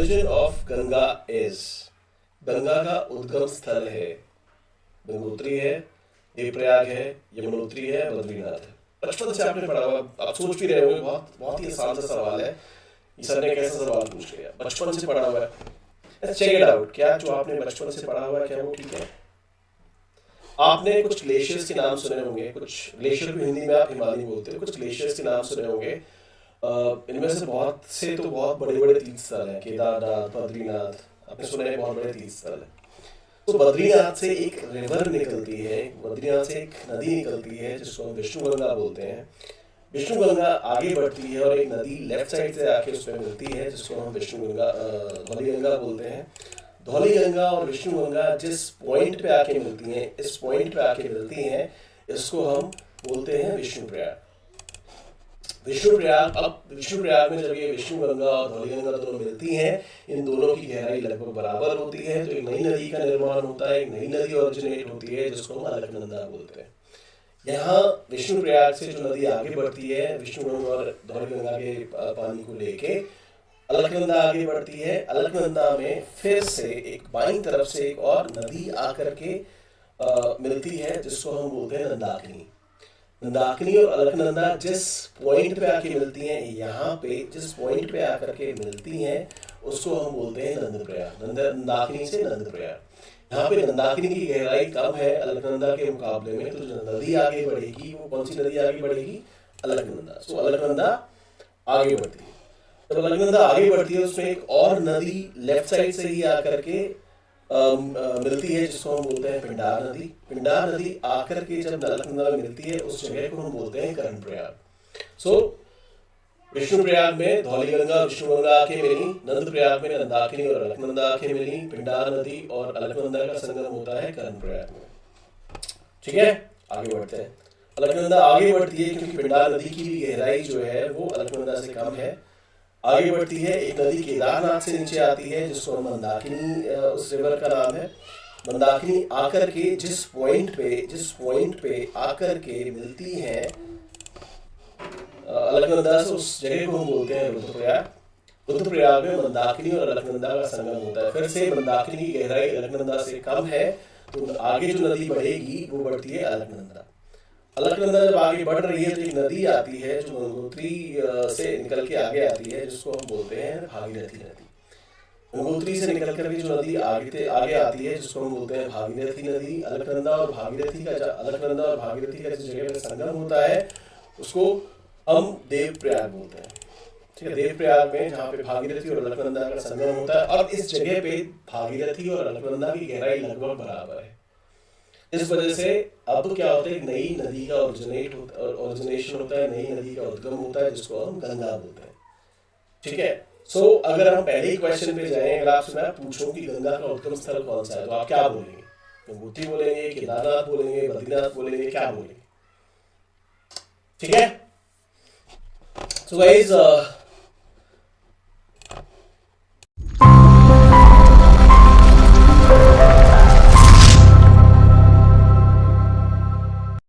origin of Ganga is, Ganga का उद्गम स्थल है, गंगोत्री है, देवप्रयाग है, यमुनोत्री है, बद्रीनाथ है। बचपन से आपने पढ़ा हुआ, आप सोच भी रहे होंगे बहुत बहुत ही आसान सा सवाल है, सर ने कैसा सवाल पूछ लिया, बचपन से पढ़ा हुआ है। चेक इट आउट, क्या जो आपने बचपन से पढ़ा हुआ है क्या वो ठीक है? आपने कुछ ग्लेशियर्स के नाम सुने होंगे, कुछ ग्लेशियर को हिंदी में आप हिमालय बोलते हैं, कुछ ग्लेशियर्स के नाम सुने होंगे। इनमें से बहुत से तो बहुत बड़े बड़े तीर्थ स्थल हैं, केदारनाथ, बद्रीनाथ, आपने सुना है बहुत बड़े तीर्थ स्थल है। तो बद्रीनाथ से एक रिवर निकलती है, बद्रीनाथ से एक नदी निकलती है जिसको हम विष्णु गंगा बोलते हैं। विष्णु गंगा आगे बढ़ती है और एक नदी लेफ्ट साइड से आके उसमें मिलती है जिसको हम विष्णु गंगा धौली गंगा बोलते हैं। धौली गंगा और विष्णु गंगा जिस पॉइंट पे आके मिलती हैं, इस पॉइंट पे आके मिलती हैं, इसको हम बोलते हैं विष्णुप्रयाग। विष्णुप्रयाग, अब विष्णुप्रयाग में जब ये विष्णु गंगा और धौली गंगा दोनों मिलती हैं, इन दोनों की गहराई लगभग बराबर होती है, तो एक नई नदी का निर्माण होता है, एक नई नदी ओरिजिनेट होती है जिसको हम अलकनंदा बोलते हैं। यहाँ विष्णुप्रयाग से जो नदी आगे बढ़ती है, विष्णु गंगा और धौली गंगा के पानी को लेके अलकनंदा आगे बढ़ती है। अलकनंदा में फिर से एक बाईं तरफ से एक और नदी आकर के मिलती है जिसको हम बोलते हैं नंदाकिनी। नंदाकिनी और अलकनंदा जिस पॉइंट पे आके मिलती हैं, यहाँ पे जिस पॉइंट पे आकर के मिलती हैं उसको हम बोलते हैं नंदप्रयाग। नंदाकिनी से नंदप्रयाग। यहाँ पे नंदाकिनी की गहराई कम है अलकनंदा के मुकाबले में, तो जो नदी आगे बढ़ेगी वो कौन सी नदी आगे बढ़ेगी? अलकनंदा। तो अलकनंदा आगे बढ़ती है। जब अलकनंदा आगे बढ़ती है उसमें एक और नदी लेफ्ट साइड से ही आकर के मिलती है जिसको हम बोलते हैं पिंडार नदी। पिंडार नदी आकर के जब अलकनंदा में मिलती है उस जगह को हम बोलते हैं कर्णप्रयाग। सो विष्णुप्रयाग में धौली गंगा विष्णु गंगा आके मिली, नंदप्रयाग में नंदाकिनी और अलकनंदा आके मिली, पिंडार नदी और अलकनंदा का संगम होता है कर्णप्रयाग में। ठीक है, आगे बढ़ते हैं। अलकनंदा आगे बढ़ती है क्योंकि पिंडार नदी की भी गहराई जो है वो अलकनंदा से कम है। आगे बढ़ती है, एक नदी केदारनाथ से नीचे आती है जिसको हम मंदाकिनी, उस रिवर का नाम है। मंदाकिनी आकर के जिस पॉइंट पे आकर के मिलती है अलकनंदा से, उस जगह को हम बोलते हैं रुद्रप्रयाग। रुद्रप्रयाग में मंदाकिनी और अलकनंदा का संगम होता है। फिर से मंदाकिनी की गहराई अलकनंदा से कम है, तो आगे जो नदी बढ़ेगी वो बढ़ती है अलकनंदा। अलकनंदा जब आगे बढ़ रही है तो एक नदी आती है जो गंगोत्री से निकल के आगे आती है जिसको हम बोलते हैं भागीरथी नदी। गंगोत्री से निकल कर भी जो नदी आगे आती है जिसको हम बोलते हैं भागीरथी नदी। अलकनंदा और भागीरथी का जिस जगह पर संगम होता है उसको हम देवप्रयाग बोलते हैं। ठीक है, देवप्रयाग में जहाँ पे भागीरथी और अलकनंदा का संगम होता है, और इस जगह पे भागीरथी और अलकनंदा की गहराई लगभग बराबर है। इस वजह से अब क्या होता है, एक नई नदी का ओरिजिनेशन होता है, नई नदी का उद्गम होता है जिसको हम गंगा बोलते हैं। ठीक है, सो अगर हम पहले ही क्वेश्चन पे जाएं, अगर आपसे मैं पूछूं कि गंगा का उद्गम स्थल कौन सा है तो आप क्या बोलेंगे? गंगोत्री बोलेंगे, केदारनाथ बोलेंगे, बद्रीनाथ बोलेंगे, क्या बोलेंगे? ठीक है, सो गाइस